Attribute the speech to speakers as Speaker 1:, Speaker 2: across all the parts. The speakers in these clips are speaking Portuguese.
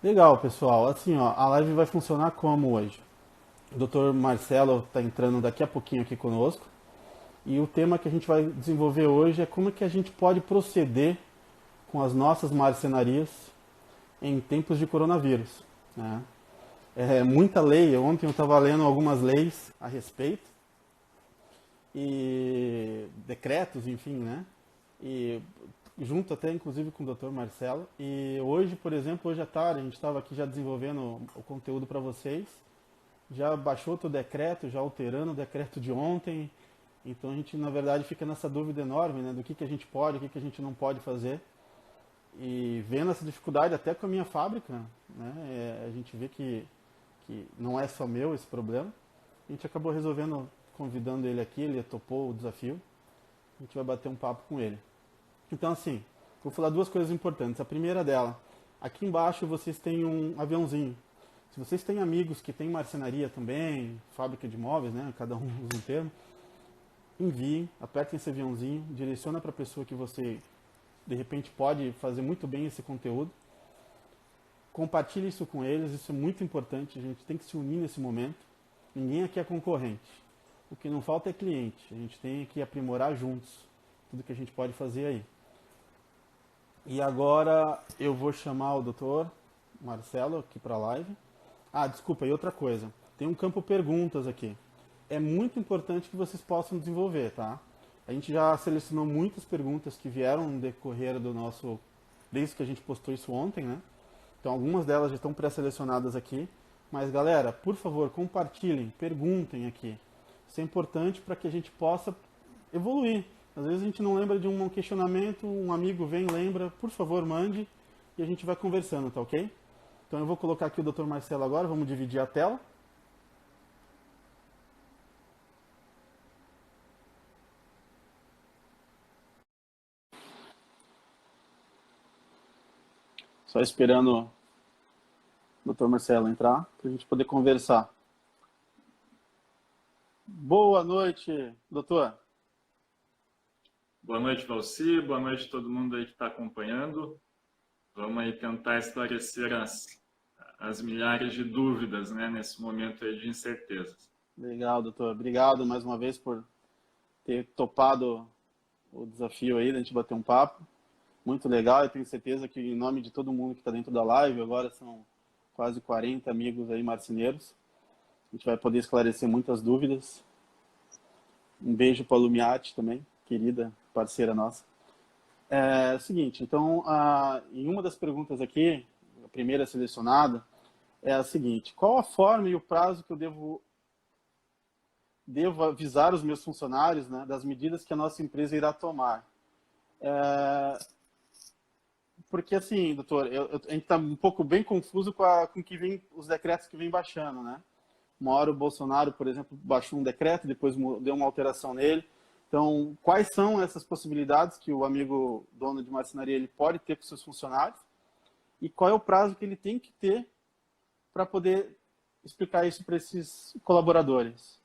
Speaker 1: Legal, pessoal. Assim, ó, a live vai funcionar como hoje? O Dr. Marcelo está entrando daqui a pouquinho aqui conosco e o tema que a gente vai desenvolver hoje é como é que a gente pode proceder com as nossas marcenarias em tempos de coronavírus, né? É muita lei. Ontem eu estava lendo algumas leis a respeito e decretos, enfim, né? E junto até inclusive com o Dr. Marcelo. E hoje, por exemplo, hoje à tarde, a gente estava aqui já desenvolvendo o conteúdo para vocês. Já baixou outro decreto, já alterando o decreto de ontem. Então a gente, na verdade, fica nessa dúvida enorme, né, do que a gente pode, o que a gente não pode fazer. E vendo essa dificuldade até com a minha fábrica, né, a gente vê que não é só meu esse problema. A gente acabou resolvendo, convidando ele aqui, ele topou o desafio. A gente vai bater um papo com ele. Então, assim, vou falar duas coisas importantes. A primeira dela, aqui embaixo vocês têm um aviãozinho. Se vocês têm amigos que têm marcenaria também, fábrica de móveis, né, cada um usa um termo, enviem, apertem esse aviãozinho, direciona para a pessoa que você, de repente, pode fazer muito bem esse conteúdo. Compartilhe isso com eles, isso é muito importante, a gente tem que se unir nesse momento. Ninguém aqui é concorrente. O que não falta é cliente, a gente tem que aprimorar juntos tudo que a gente pode fazer aí. E agora eu vou chamar o doutor Marcelo aqui para a live. Ah, desculpa, e outra coisa. Tem um campo perguntas aqui. É muito importante que vocês possam desenvolver, tá? A gente já selecionou muitas perguntas que vieram no decorrer do nosso... Desde que a gente postou isso ontem, né? Então algumas delas já estão pré-selecionadas aqui. Mas galera, por favor, compartilhem, perguntem aqui. Isso é importante para que a gente possa evoluir. Às vezes a gente não lembra de um questionamento, um amigo vem, lembra, por favor, mande e a gente vai conversando, tá ok? Então eu vou colocar aqui o Dr. Marcelo agora, vamos dividir a tela. Só esperando o Dr. Marcelo entrar para a gente poder conversar. Boa noite, doutor.
Speaker 2: Boa noite, Valci. Boa noite a todo mundo aí que está acompanhando. Vamos aí tentar esclarecer as milhares de dúvidas, né, nesse momento aí de incertezas.
Speaker 1: Legal, doutor. Obrigado mais uma vez por ter topado o desafio aí, da gente bater um papo. Muito legal, eu tenho certeza que em nome de todo mundo que está dentro da live, agora são quase 40 amigos aí marceneiros, a gente vai poder esclarecer muitas dúvidas. Um beijo para a Lumiate também, querida parceira nossa. É o seguinte, então, em uma das perguntas aqui, a primeira selecionada, é a seguinte: qual a forma e o prazo que eu devo avisar os meus funcionários, né, das medidas que a nossa empresa irá tomar? Porque assim, doutor, a gente está um pouco bem confuso com que vem, os decretos que vem baixando, né? Uma hora o Bolsonaro, por exemplo, baixou um decreto, depois deu uma alteração nele. Então, quais são essas possibilidades que o amigo dono de marcenaria ele pode ter com seus funcionários? E qual é o prazo que ele tem que ter para poder explicar isso para esses colaboradores?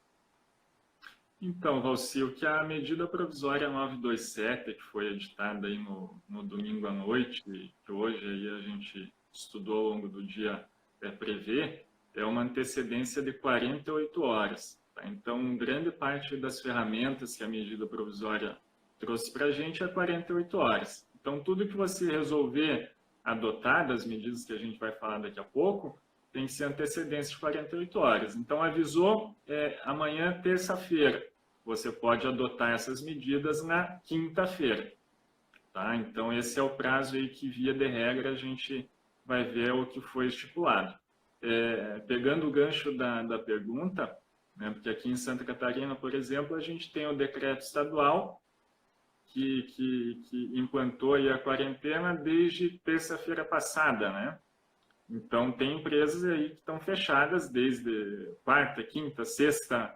Speaker 2: Então, Valci, o que a medida provisória 927, que foi editada aí no domingo à noite, que hoje aí a gente estudou ao longo do dia, prevê, é uma antecedência de 48 horas. Tá? Então, grande parte das ferramentas que a medida provisória trouxe para a gente é 48 horas. Então, tudo que você resolver adotar das medidas que a gente vai falar daqui a pouco, tem que ser antecedência de 48 horas. Então, avisou amanhã, terça-feira. Você pode adotar essas medidas na quinta-feira. Tá? Então, esse é o prazo aí que, via de regra, a gente vai ver o que foi estipulado. Pegando o gancho da pergunta, né, porque aqui em Santa Catarina, por exemplo, a gente tem o decreto estadual que implantou aí a quarentena desde terça-feira passada, né? Então, tem empresas aí que estão fechadas desde quarta, quinta, sexta,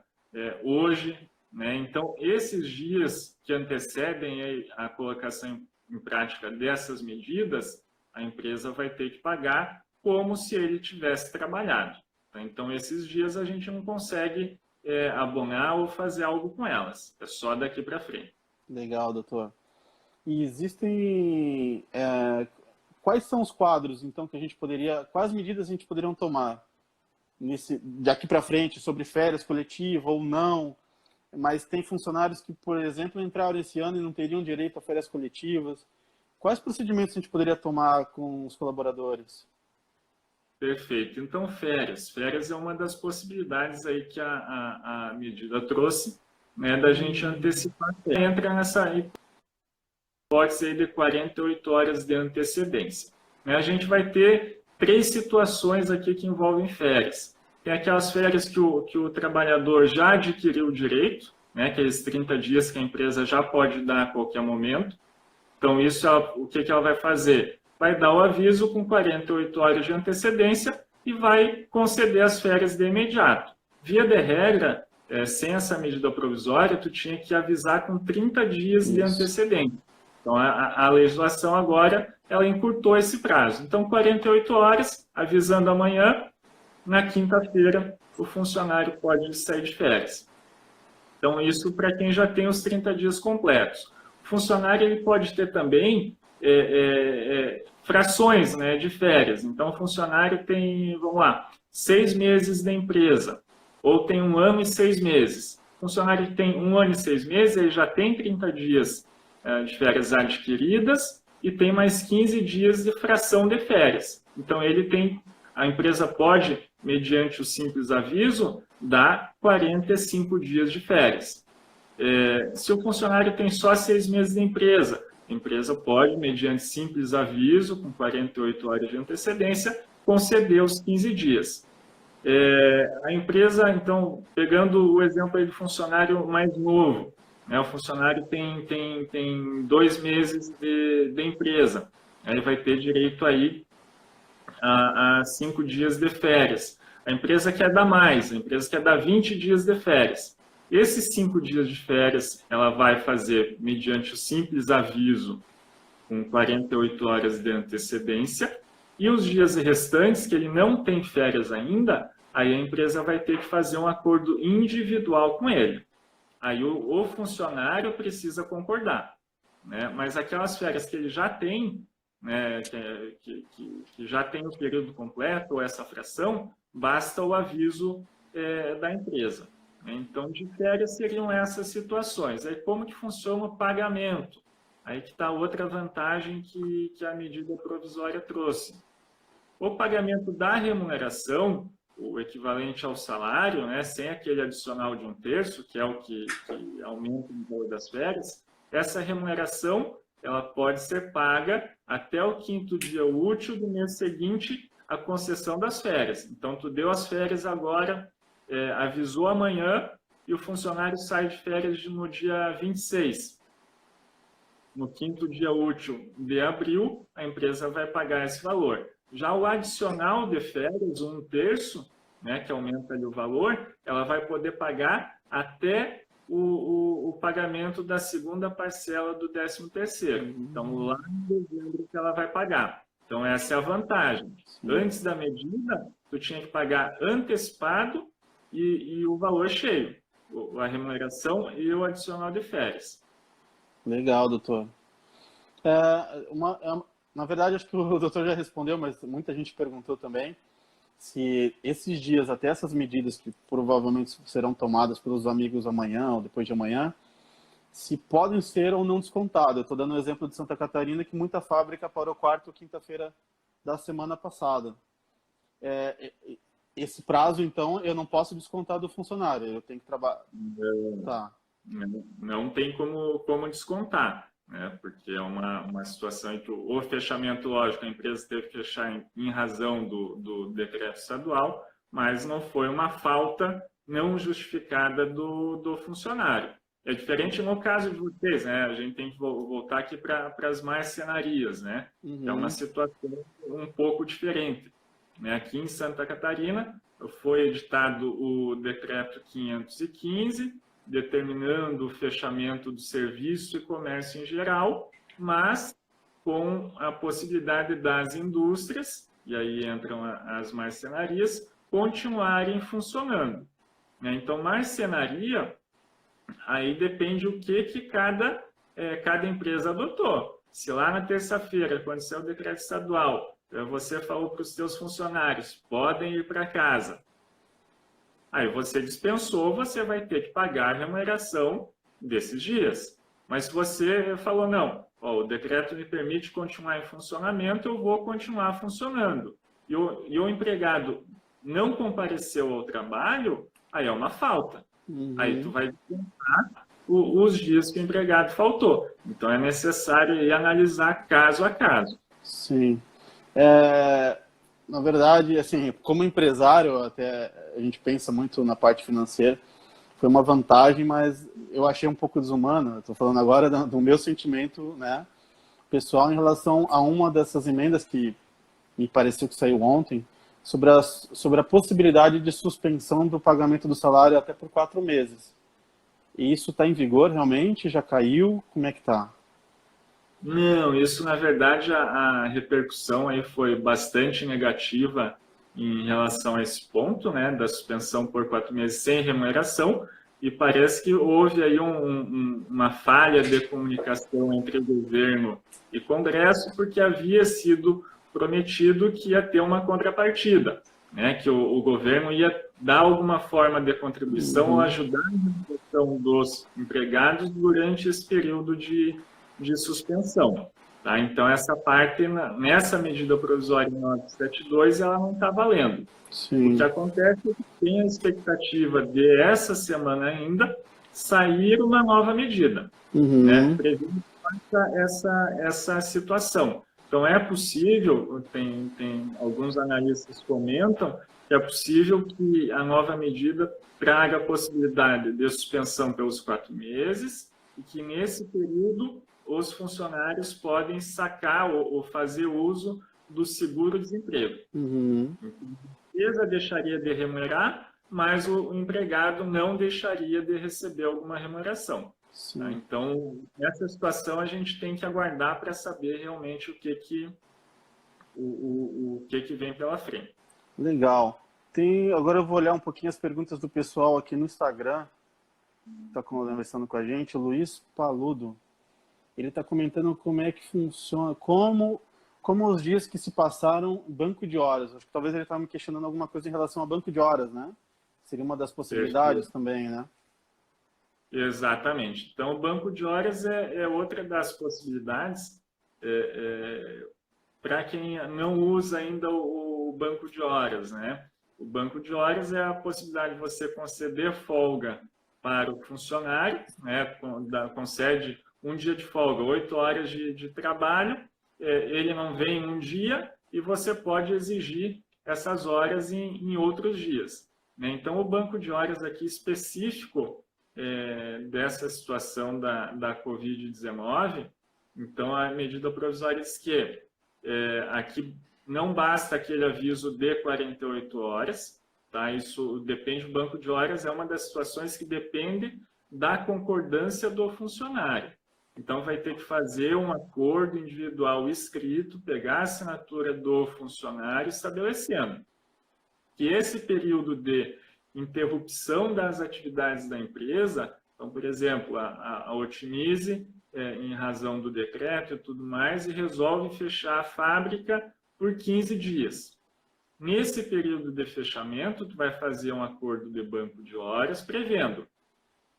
Speaker 2: hoje, né? Então, esses dias que antecedem a colocação em prática dessas medidas, a empresa vai ter que pagar como se ele tivesse trabalhado. Então, esses dias a gente não consegue abonar ou fazer algo com elas. É só daqui para frente.
Speaker 1: Legal, doutor. E existem quais são os quadros, então, que a gente poderia, quais medidas a gente poderia tomar daqui para frente sobre férias coletivas ou não? Mas tem funcionários que, por exemplo, entraram esse ano e não teriam direito a férias coletivas. Quais procedimentos a gente poderia tomar com os colaboradores?
Speaker 2: Perfeito. Então, férias. Férias é uma das possibilidades aí que a medida trouxe, né, da gente antecipar. Entra nessa hipótese aí de 48 horas de antecedência. A gente vai ter 3 situações aqui que envolvem férias. Tem aquelas férias que o trabalhador já adquiriu o direito, né, aqueles 30 dias que a empresa já pode dar a qualquer momento. Então, isso, o que ela vai fazer? Vai dar o aviso com 48 horas de antecedência e vai conceder as férias de imediato. Via de regra, sem essa medida provisória, tu tinha que avisar com 30 dias de antecedência. Então, a legislação agora, ela encurtou esse prazo. Então, 48 horas, avisando amanhã, na quinta-feira, o funcionário pode sair de férias. Então, isso para quem já tem os 30 dias completos. O funcionário ele pode ter também frações, né, de férias. Então, o funcionário tem, vamos lá, 6 meses da empresa, ou tem 1 ano e 6 meses. O funcionário que tem 1 ano e 6 meses, ele já tem 30 dias de férias adquiridas e tem mais 15 dias de fração de férias. Então, a empresa pode, mediante o simples aviso, dar 45 dias de férias. Se o funcionário tem só 6 meses de empresa, a empresa pode, mediante simples aviso, com 48 horas de antecedência, conceder os 15 dias. A empresa, então, pegando o exemplo aí do funcionário mais novo, né, o funcionário tem 2 meses de empresa, ele vai ter direito aí a 5 dias de férias. A empresa quer dar mais, a empresa quer dar 20 dias de férias. Esses 5 dias de férias, ela vai fazer mediante o simples aviso, com 48 horas de antecedência, e os dias restantes, que ele não tem férias ainda, aí a empresa vai ter que fazer um acordo individual com ele. Aí o funcionário precisa concordar, né? Mas aquelas férias que ele já tem, né, que já tem o período completo, ou essa fração, basta o aviso da empresa. Então, de férias seriam essas situações. Aí, como que funciona o pagamento? Aí que está outra vantagem que a medida provisória trouxe. O pagamento da remuneração, o equivalente ao salário, né, sem aquele adicional de 1/3, que é o que aumenta o valor das férias, essa remuneração ela pode ser paga até o 5º dia útil do mês seguinte à concessão das férias. Então, tu deu as férias agora, avisou amanhã e o funcionário sai de férias no dia 26. No 5º dia útil de abril, a empresa vai pagar esse valor. Já o adicional de férias, 1/3, né, que aumenta ali o valor, ela vai poder pagar até o pagamento da 2ª parcela do 13º. Então, lá em dezembro que ela vai pagar. Então, essa é a vantagem. Sim. Antes da medida, tu tinha que pagar antecipado e o valor cheio, a remuneração e o adicional de férias.
Speaker 1: Legal, doutor. Na verdade, acho que o doutor já respondeu, mas muita gente perguntou também se esses dias, até essas medidas que provavelmente serão tomadas pelos amigos amanhã ou depois de amanhã, se podem ser ou não descontados. Eu estou dando o exemplo de Santa Catarina, que muita fábrica parou 4ª ou quinta-feira da semana passada. Esse prazo, então, eu não posso descontar do funcionário, eu tenho que trabalhar.
Speaker 2: Não tem como descontar, né? Porque é uma situação em que o fechamento, lógico, a empresa teve que fechar em razão do decreto estadual, mas não foi uma falta não justificada do funcionário. É diferente no caso de vocês, né? A gente tem que voltar aqui para as marcenarias, né? É uma situação um pouco diferente. Aqui em Santa Catarina foi editado o decreto 515, determinando o fechamento do serviço e comércio em geral, mas com a possibilidade das indústrias, e aí entram as marcenarias, continuarem funcionando. Então, marcenaria, aí depende o que cada empresa adotou. Se lá na terça-feira, quando saiu o decreto estadual, você falou para os seus funcionários, podem ir para casa. Aí você dispensou, você vai ter que pagar a remuneração desses dias. Mas se você falou, não, ó, o decreto me permite continuar em funcionamento, eu vou continuar funcionando. E o empregado não compareceu ao trabalho, aí é uma falta. Aí tu vai dispensar os dias que o empregado faltou. Então é necessário aí analisar caso a caso.
Speaker 1: Sim. Na verdade, assim, como empresário, até a gente pensa muito na parte financeira, foi uma vantagem, mas eu achei um pouco desumano. Estou falando agora do meu sentimento, né, pessoal, em relação a uma dessas emendas que me pareceu que saiu ontem, sobre a possibilidade de suspensão do pagamento do salário até por 4 meses. E isso está em vigor realmente? Já caiu? Como é que está?
Speaker 2: Não, isso na verdade a repercussão aí foi bastante negativa em relação a esse ponto, né, da suspensão por 4 meses sem remuneração, e parece que houve aí uma falha de comunicação entre governo e Congresso, porque havia sido prometido que ia ter uma contrapartida, né, que o governo ia dar alguma forma de contribuição ou ajudar na questão dos empregados durante esse período de suspensão. Tá? Então, essa parte, nessa medida provisória 972, ela não está valendo.
Speaker 1: Sim.
Speaker 2: O que acontece é que tem a expectativa de, essa semana ainda, sair uma nova medida, né, prevendo essa situação. Então, é possível, tem alguns analistas comentam, que é possível que a nova medida traga a possibilidade de suspensão pelos 4 meses e que, nesse período, os funcionários podem sacar ou fazer uso do seguro-desemprego. A empresa deixaria de remunerar, mas o empregado não deixaria de receber alguma remuneração. Tá? Então, nessa situação, a gente tem que aguardar para saber realmente o que vem pela frente.
Speaker 1: Legal. Agora eu vou olhar um pouquinho as perguntas do pessoal aqui no Instagram, que está conversando com a gente, o Luiz Paludo. Ele está comentando como é que funciona, como os dias que se passaram banco de horas. Acho que talvez ele estava me questionando alguma coisa em relação ao banco de horas, né? Seria uma das possibilidades também, né?
Speaker 2: Exatamente. Então, o banco de horas é outra das possibilidades para quem não usa ainda o banco de horas, né? O banco de horas é a possibilidade de você conceder folga para o funcionário, né? Concede um dia de folga, 8 horas de trabalho, ele não vem um dia e você pode exigir essas horas em outros dias. Né? Então, o banco de horas aqui específico dessa situação da Covid-19, então a medida provisória diz que aqui não basta aquele aviso de 48 horas, tá? Isso depende, o banco de horas é uma das situações que depende da concordância do funcionário. Então, vai ter que fazer um acordo individual escrito, pegar a assinatura do funcionário, estabelecendo que esse período de interrupção das atividades da empresa, então, por exemplo, a Otimize, em razão do decreto e tudo mais, e resolve fechar a fábrica por 15 dias. Nesse período de fechamento, tu vai fazer um acordo de banco de horas, prevendo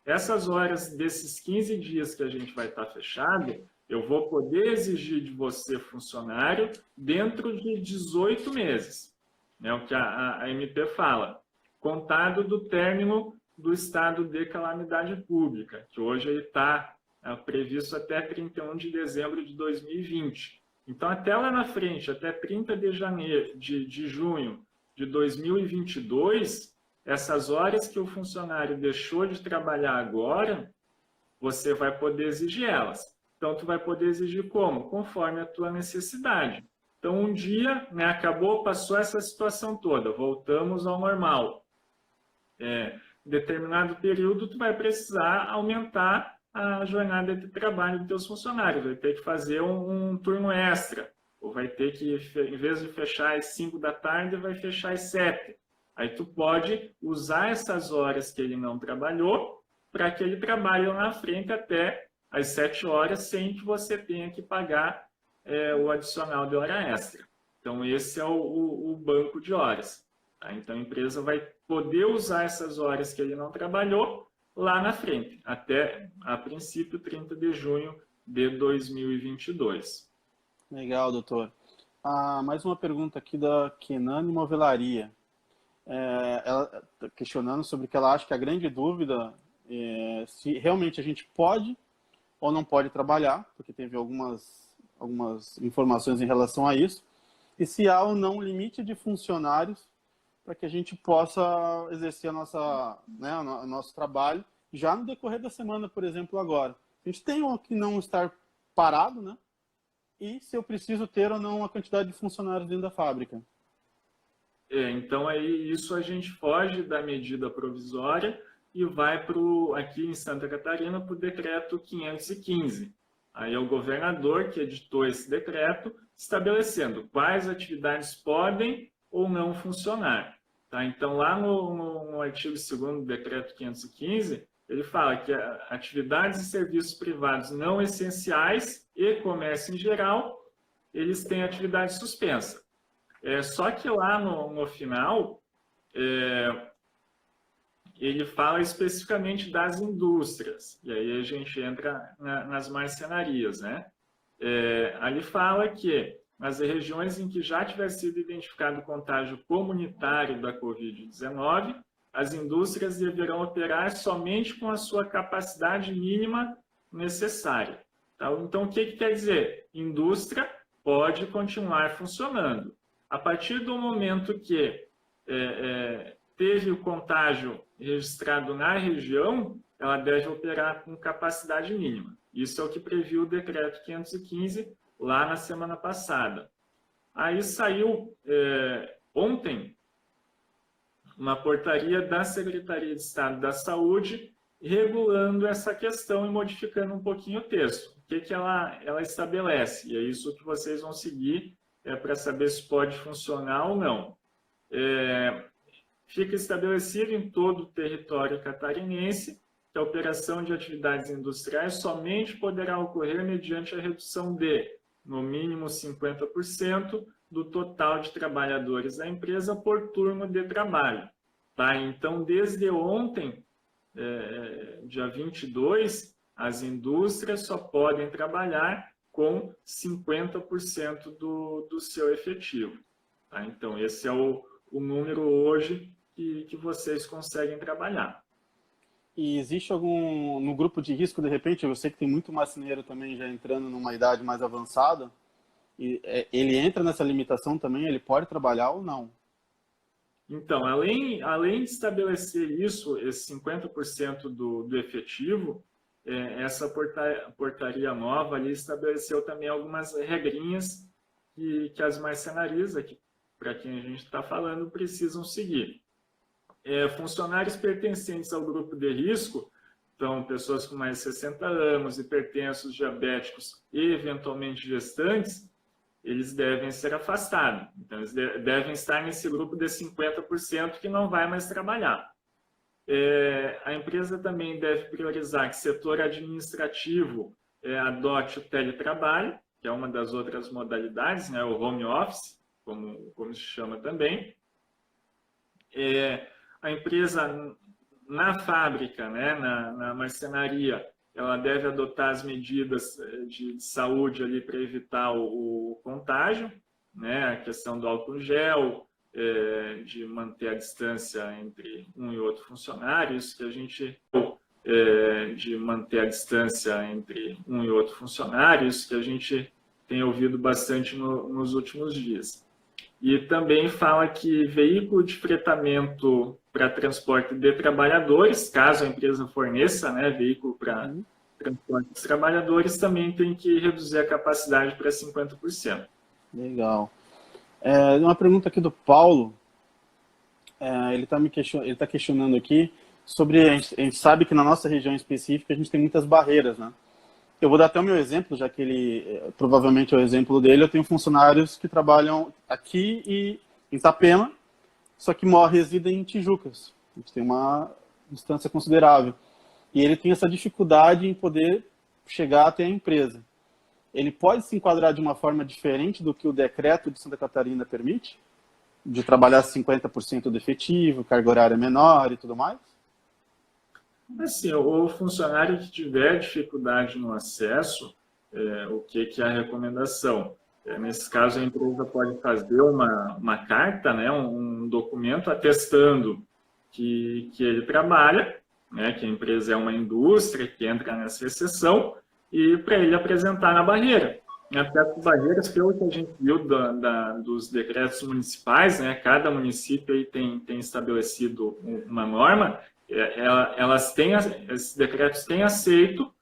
Speaker 2: essas horas desses 15 dias que a gente vai estar fechado, eu vou poder exigir de você, funcionário, dentro de 18 meses. É o que a MP fala. Contado do término do estado de calamidade pública, que hoje está previsto até 31 de dezembro de 2020. Então, até lá na frente, até 30 de junho de 2022, essas horas que o funcionário deixou de trabalhar agora, você vai poder exigir elas. Então, tu vai poder exigir como? Conforme a tua necessidade. Então, um dia, né, acabou, passou essa situação toda, voltamos ao normal. Determinado período, tu vai precisar aumentar a jornada de trabalho dos teus funcionários, vai ter que fazer um turno extra, ou vai ter que, em vez de fechar às 5 da tarde, vai fechar às 7. Aí tu pode usar essas horas que ele não trabalhou para que ele trabalhe lá na frente até as 7 horas sem que você tenha que pagar o adicional de hora extra. Então, esse é o banco de horas. Tá? Então, a empresa vai poder usar essas horas que ele não trabalhou lá na frente, até, a princípio, 30 de junho de 2022.
Speaker 1: Legal, doutor. Mais uma pergunta aqui da Kenane Movelaria. Ela está questionando sobre que ela acha que a grande dúvida é se realmente a gente pode ou não pode trabalhar, porque teve algumas informações em relação a isso, e se há ou não limite de funcionários para que a gente possa exercer o nosso trabalho já no decorrer da semana, por exemplo, agora. A gente tem que não estar parado, né? E se eu preciso ter ou não a quantidade de funcionários dentro da fábrica.
Speaker 2: Então, aí isso a gente foge da medida provisória e vai aqui em Santa Catarina para o decreto 515. Aí é o governador que editou esse decreto, estabelecendo quais atividades podem ou não funcionar. Tá? Então, lá no artigo 2º do decreto 515, ele fala que atividades e serviços privados não essenciais e comércio em geral, eles têm atividade suspensa. Só que lá no final, ele fala especificamente das indústrias, e aí a gente entra nas marcenarias, né? Ali fala que nas regiões em que já tiver sido identificado o contágio comunitário da Covid-19, as indústrias deverão operar somente com a sua capacidade mínima necessária. Tá? Então, o que quer dizer? Indústria pode continuar funcionando. A partir do momento que teve o contágio registrado na região, ela deve operar com capacidade mínima. Isso é o que previu o decreto 515 lá na semana passada. Aí saiu ontem uma portaria da Secretaria de Estado da Saúde regulando essa questão e modificando um pouquinho o texto. O que ela estabelece? E é isso que vocês vão seguir para saber se pode funcionar ou não. Fica estabelecido em todo o território catarinense que a operação de atividades industriais somente poderá ocorrer mediante a redução de, no mínimo, 50% do total de trabalhadores da empresa por turno de trabalho. Tá? Então, desde ontem, dia 22, as indústrias só podem trabalhar com 50% do seu efetivo. Tá? Então, esse é o número hoje que vocês conseguem trabalhar.
Speaker 1: E existe no grupo de risco, de repente, eu sei que tem muito marceneiro também já entrando numa idade mais avançada, e ele entra nessa limitação também, ele pode trabalhar ou não?
Speaker 2: Então, além de estabelecer isso, esse 50% do efetivo, essa portaria nova ali estabeleceu também algumas regrinhas que as marcenarias, aqui, para quem a gente está falando, precisam seguir. Funcionários pertencentes ao grupo de risco, então pessoas com mais de 60 anos, hipertensos, diabéticos e eventualmente gestantes, eles devem ser afastados. Então, eles devem estar nesse grupo de 50% que não vai mais trabalhar. A empresa também deve priorizar que o setor administrativo adote o teletrabalho, que é uma das outras modalidades, né, o home office, como se chama também. A empresa, na fábrica, né, na marcenaria, ela deve adotar as medidas de saúde ali para evitar o contágio, né, a questão do álcool gel, de manter a distância entre um e outro funcionário, isso que a gente tem ouvido bastante nos últimos dias. E também fala que veículo de fretamento para transporte de trabalhadores, caso a empresa forneça, né, veículo para transporte de trabalhadores, também tem que reduzir a capacidade para 50%.
Speaker 1: Legal. Uma pergunta aqui do Paulo. Ele está questionando aqui sobre... A gente sabe que na nossa região específica a gente tem muitas barreiras, né? Eu vou dar até o meu exemplo, já que ele provavelmente é o exemplo dele. Eu tenho funcionários que trabalham aqui e em Itapema, só que residem em Tijucas. A gente tem uma distância considerável. E ele tem essa dificuldade em poder chegar até a empresa. Ele pode se enquadrar de uma forma diferente do que o decreto de Santa Catarina permite? De trabalhar 50% do efetivo, carga horária menor e tudo mais?
Speaker 2: Assim, o funcionário que tiver dificuldade no acesso, o que é a recomendação? Nesse caso, a empresa pode fazer uma carta, né, um documento atestando que ele trabalha, né, que a empresa é uma indústria que entra nessa exceção, e para ele apresentar na barreira. Até as barreiras, pelo que a gente viu dos decretos municipais, né, cada município aí tem estabelecido uma norma, esses decretos têm aceito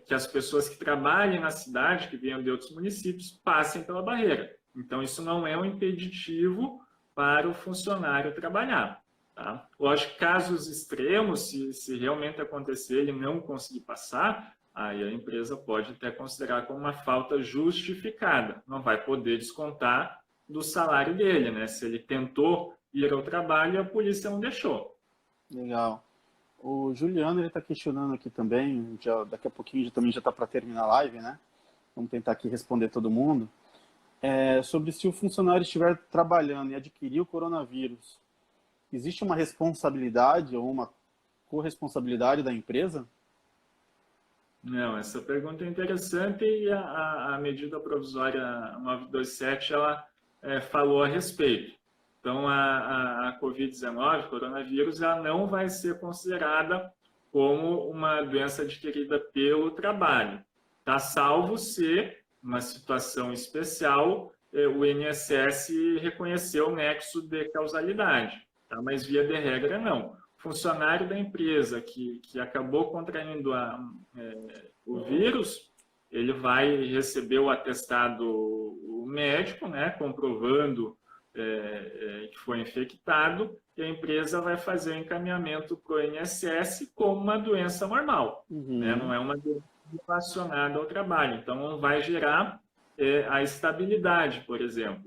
Speaker 2: que as pessoas que trabalhem na cidade, que venham de outros municípios, passem pela barreira. Então, isso não é um impeditivo para o funcionário trabalhar. Tá? Lógico, casos extremos, se realmente acontecer ele não conseguir passar, aí a empresa pode até considerar como uma falta justificada. Não vai poder descontar do salário dele, né? Se ele tentou ir ao trabalho e a polícia não deixou.
Speaker 1: Legal. O Juliano, ele está questionando aqui também, daqui a pouquinho também já está para terminar a live, né? Vamos tentar aqui responder todo mundo. Sobre se o funcionário estiver trabalhando e adquirir o coronavírus, existe uma responsabilidade ou uma corresponsabilidade da empresa?
Speaker 2: Não, essa pergunta é interessante e a medida provisória 927 ela falou a respeito. Então, a Covid-19, coronavírus, ela não vai ser considerada como uma doença adquirida pelo trabalho. Tá salvo se, uma situação especial, o INSS reconheceu o nexo de causalidade. Tá? Mas, via de regra, não. Funcionário da empresa que acabou contraindo o vírus, ele vai receber o atestado médico, né, comprovando que foi infectado, e a empresa vai fazer o encaminhamento para o INSS como uma doença normal, né? Não é uma doença relacionada ao trabalho. Então, não vai gerar a estabilidade, por exemplo,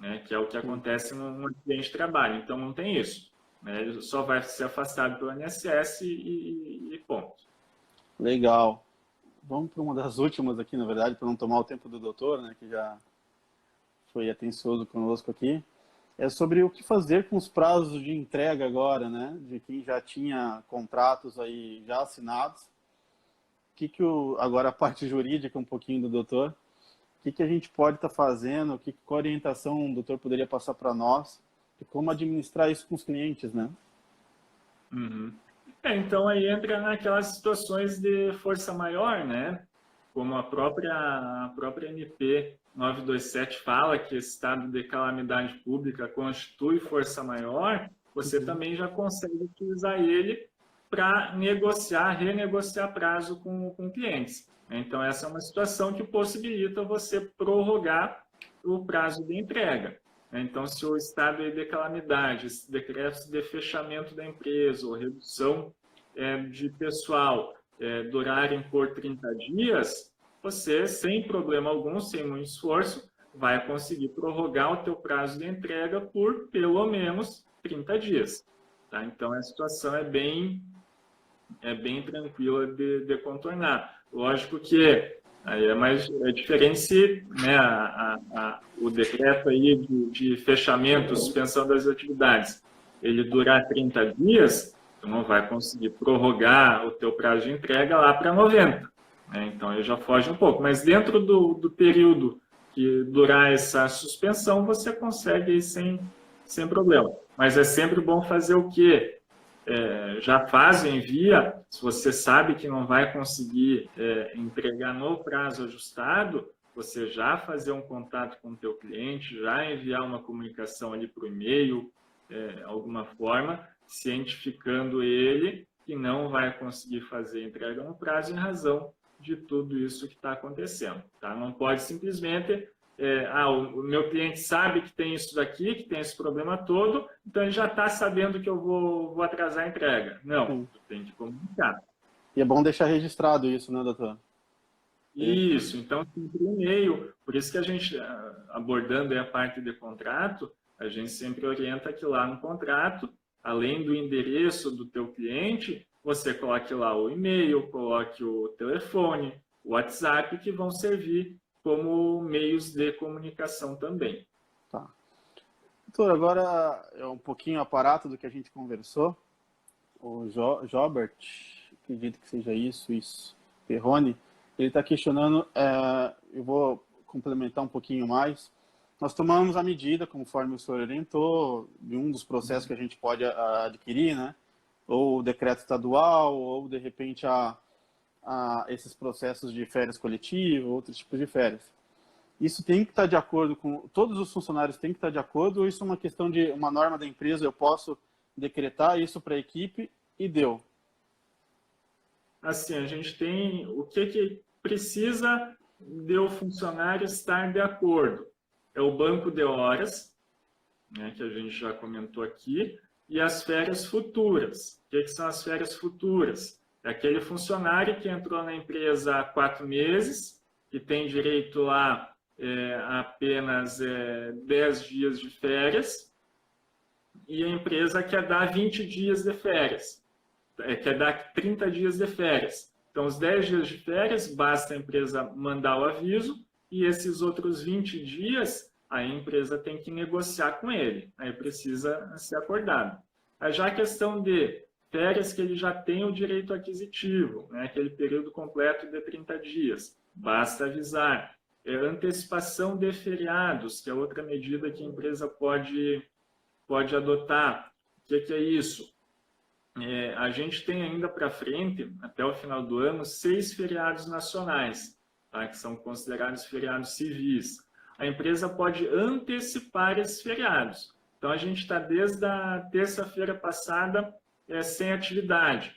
Speaker 2: né? Que é o que acontece num ambiente de trabalho. Então, não tem isso. Né? Ele só vai ser afastado pelo INSS e ponto.
Speaker 1: Legal. Vamos para uma das últimas aqui, na verdade, para não tomar o tempo do doutor, né, que já foi atencioso conosco aqui. É sobre o que fazer com os prazos de entrega agora, né, de quem já tinha contratos aí já assinados. Agora a parte jurídica um pouquinho do doutor, o que a gente pode estar fazendo, qual orientação o doutor poderia passar para nós, e como administrar isso com os clientes, né?
Speaker 2: Uhum. Então aí entra naquelas situações de força maior, né? Como a própria MP 927 fala que estado de calamidade pública constitui força maior, você também já consegue utilizar ele para renegociar prazo com clientes. Então, essa é uma situação que possibilita você prorrogar o prazo de entrega. Então, se o estado de calamidade, decretos de fechamento da empresa ou redução de pessoal durarem por 30 dias, você, sem problema algum, sem muito esforço, vai conseguir prorrogar o teu prazo de entrega por pelo menos 30 dias. Tá? Então, a situação é bem tranquila de contornar. Lógico que aí é diferente se, né, o decreto aí de fechamento, suspensão das atividades, ele durar 30 dias, tu não vai conseguir prorrogar o teu prazo de entrega lá para 90. Né? Então, ele já foge um pouco. Mas dentro do período que durar essa suspensão, você consegue ir sem problema. Mas é sempre bom fazer o quê? Já faz o envia, se você sabe que não vai conseguir entregar no prazo ajustado, você já fazer um contato com o teu cliente, já enviar uma comunicação ali por e-mail, alguma forma, cientificando ele que não vai conseguir fazer entrega no prazo em razão de tudo isso que está acontecendo. Tá? Não pode simplesmente... o meu cliente sabe que tem isso daqui, que tem esse problema todo, então ele já está sabendo que eu vou atrasar a entrega. Não, tu tem que comunicar.
Speaker 1: E é bom deixar registrado isso, né, doutor?
Speaker 2: Isso, então sempre um e-mail. Por isso que a gente, abordando a parte de contrato, a gente sempre orienta que lá no contrato, além do endereço do teu cliente, você coloque lá o e-mail, coloque o telefone, o WhatsApp, que vão servir como meios de comunicação também.
Speaker 1: Tá. Doutor, agora é um pouquinho aparato do que a gente conversou. O Jobert, acredito que seja isso, Perrone, ele está questionando, eu vou complementar um pouquinho mais. Nós tomamos a medida, conforme o senhor orientou, de um dos processos que a gente pode adquirir, né? Ou o decreto estadual, ou de repente esses processos de férias coletivas, outros tipos de férias. Isso tem que estar de acordo com... Todos os funcionários têm que estar de acordo, ou isso é uma questão de uma norma da empresa, eu posso decretar isso para a equipe e deu?
Speaker 2: Assim, a gente tem o que precisa de o funcionário estar de acordo. É o banco de horas, né, que a gente já comentou aqui, e as férias futuras. O que são as férias futuras? É aquele funcionário que entrou na empresa há 4 meses, que tem direito lá apenas 10 dias de férias, e a empresa quer dar 20 dias de férias, quer dar 30 dias de férias. Então, os 10 dias de férias, basta a empresa mandar o aviso, e esses outros 20 dias, a empresa tem que negociar com ele, aí precisa ser acordado. Aí já a questão de férias que ele já tem o direito aquisitivo, né, aquele período completo de 30 dias, basta avisar. Antecipação de feriados, que é outra medida que a empresa pode adotar. O que é isso? A gente tem ainda para frente, até o final do ano, 6 feriados nacionais, tá, que são considerados feriados civis. A empresa pode antecipar esses feriados. Então, a gente está desde a terça-feira passada sem atividade.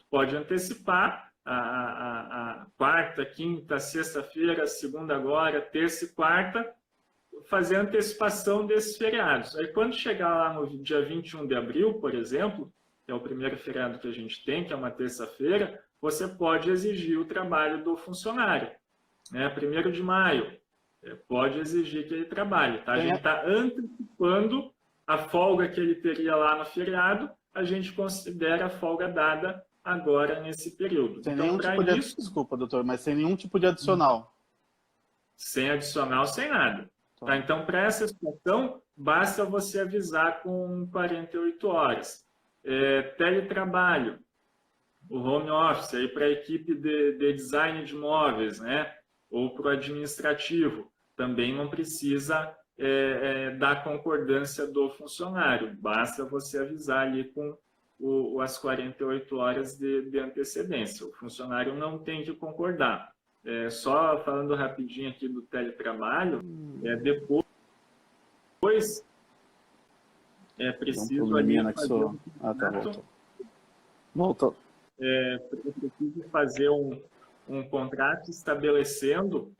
Speaker 2: Pode antecipar a quarta, quinta, sexta-feira, segunda agora, terça e quarta, fazer a antecipação desses feriados. Aí, quando chegar lá no dia 21 de abril, por exemplo, que é o primeiro feriado que a gente tem, que é uma terça-feira, você pode exigir o trabalho do funcionário. 1º de maio, pode exigir que ele trabalhe. Tá? A gente está antecipando a folga que ele teria lá no feriado, a gente considera a folga dada agora nesse período.
Speaker 1: Sem
Speaker 2: então,
Speaker 1: nenhum tipo de... Desculpa, doutor, mas sem nenhum tipo de adicional.
Speaker 2: Sem adicional, sem nada. Tá? Então, para essa situação, basta você avisar com 48 horas. Teletrabalho, o home office, aí para a equipe de design de imóveis, né? Ou para o administrativo, também não precisa da concordância do funcionário, basta você avisar ali com as 48 horas de antecedência. O funcionário não tem que concordar. Só falando rapidinho aqui do teletrabalho, depois é preciso ali fazer
Speaker 1: voltou.
Speaker 2: É preciso fazer um contrato estabelecendo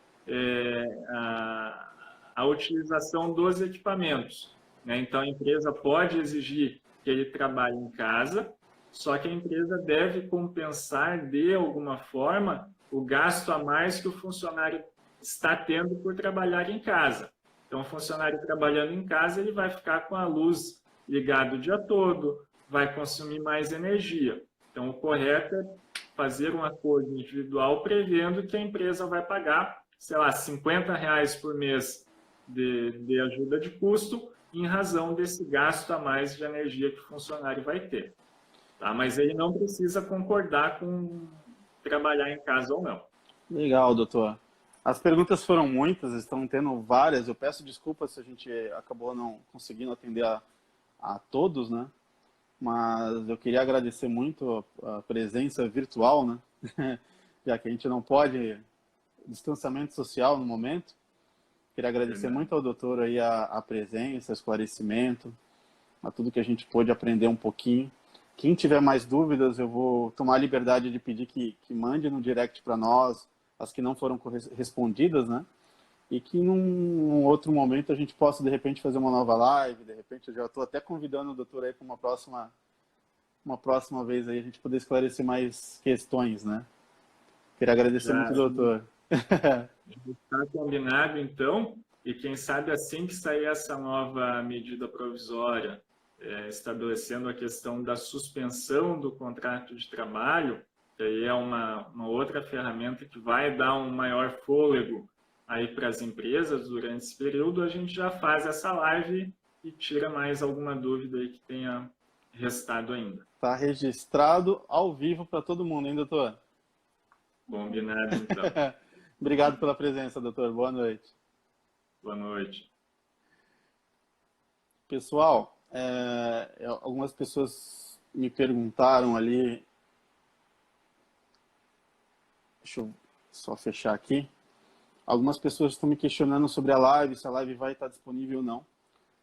Speaker 2: a utilização dos equipamentos. Né? Então, a empresa pode exigir que ele trabalhe em casa, só que a empresa deve compensar de alguma forma o gasto a mais que o funcionário está tendo por trabalhar em casa. Então, o funcionário trabalhando em casa, ele vai ficar com a luz ligada o dia todo, vai consumir mais energia. Então, o correto é fazer um acordo individual prevendo que a empresa vai pagar, sei lá, R$50 por mês de ajuda de custo em razão desse gasto a mais de energia que o funcionário vai ter. Tá? Mas ele não precisa concordar com trabalhar em casa ou não.
Speaker 1: Legal, doutor. As perguntas foram muitas, estão tendo várias. Eu peço desculpas se a gente acabou não conseguindo atender a todos, né? Mas eu queria agradecer muito a presença virtual, né? Já que a gente não pode distanciamento social no momento. Queria agradecer muito ao doutor aí a presença, o esclarecimento, a tudo que a gente pôde aprender um pouquinho. Quem tiver mais dúvidas, eu vou tomar a liberdade de pedir que mande no direct para nós, as que não foram respondidas, né? E que num outro momento a gente possa, de repente, fazer uma nova live, de repente eu já estou até convidando o doutor aí para uma próxima vez aí a gente poder esclarecer mais questões, né? Queria agradecer muito, doutor.
Speaker 2: Está combinado, então, e quem sabe assim que sair essa nova medida provisória estabelecendo a questão da suspensão do contrato de trabalho, que aí é uma outra ferramenta que vai dar um maior fôlego aí para as empresas durante esse período, a gente já faz essa live e tira mais alguma dúvida aí que tenha restado ainda.
Speaker 1: Está registrado ao vivo para todo mundo, hein, doutor?
Speaker 2: Combinado, então.
Speaker 1: Obrigado pela presença, doutor. Boa noite.
Speaker 2: Boa noite.
Speaker 1: Pessoal, algumas pessoas me perguntaram ali. Deixa eu só fechar aqui. Algumas pessoas estão me questionando sobre a live, se a live vai estar disponível ou não.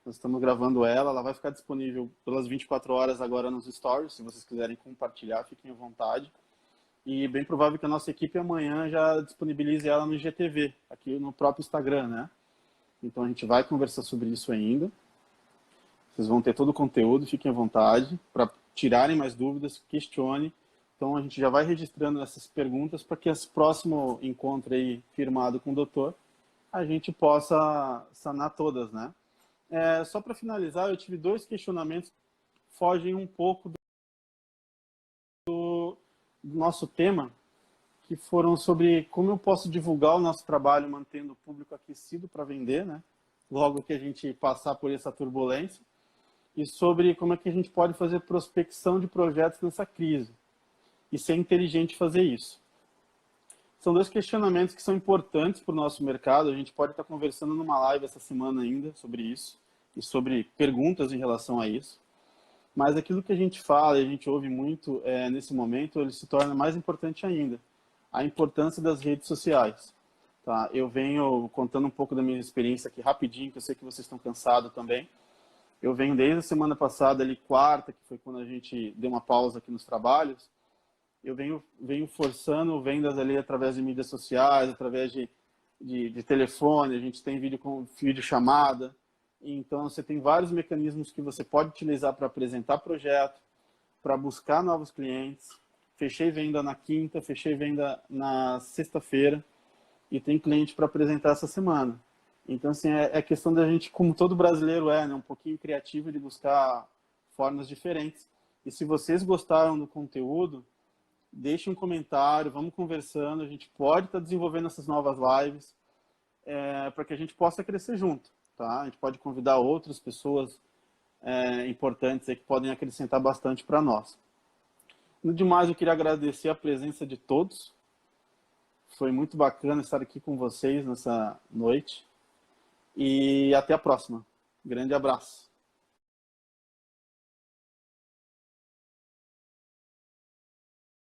Speaker 1: Nós estamos gravando ela vai ficar disponível pelas 24 horas agora nos stories. Se vocês quiserem compartilhar, fiquem à vontade. E bem provável que a nossa equipe amanhã já disponibilize ela no IGTV, aqui no próprio Instagram, né? Então a gente vai conversar sobre isso ainda. Vocês vão ter todo o conteúdo, fiquem à vontade para tirarem mais dúvidas, questione. Então a gente já vai registrando essas perguntas para que esse próximo encontro aí firmado com o doutor, a gente possa sanar todas, né? Só para finalizar, eu tive 2 questionamentos que fogem um pouco do nosso tema, que foram sobre como eu posso divulgar o nosso trabalho mantendo o público aquecido para vender, né? Logo que a gente passar por essa turbulência, e sobre como é que a gente pode fazer prospecção de projetos nessa crise, e ser inteligente fazer isso. São 2 questionamentos que são importantes para o nosso mercado. A gente pode estar conversando numa live essa semana ainda sobre isso, e sobre perguntas em relação a isso. Mas aquilo que a gente fala e a gente ouve muito nesse momento, ele se torna mais importante ainda. A importância das redes sociais. Tá? Eu venho contando um pouco da minha experiência aqui rapidinho, que eu sei que vocês estão cansados também. Eu venho desde a semana passada, ali quarta, que foi quando a gente deu uma pausa aqui nos trabalhos, eu venho forçando vendas ali através de mídias sociais, através de telefone, a gente tem vídeo chamada. Então, você tem vários mecanismos que você pode utilizar para apresentar projeto, para buscar novos clientes. Fechei venda na quinta, fechei venda na sexta-feira e tem cliente para apresentar essa semana. Então, assim, é questão da gente, como todo brasileiro né, um pouquinho criativo de buscar formas diferentes. E se vocês gostaram do conteúdo, deixe um comentário, vamos conversando, a gente pode estar desenvolvendo essas novas lives para que a gente possa crescer junto. Tá? A gente pode convidar outras pessoas importantes aí que podem acrescentar bastante para nós. No demais, eu queria agradecer a presença de todos. Foi muito bacana estar aqui com vocês nessa noite. E até a próxima. Grande abraço.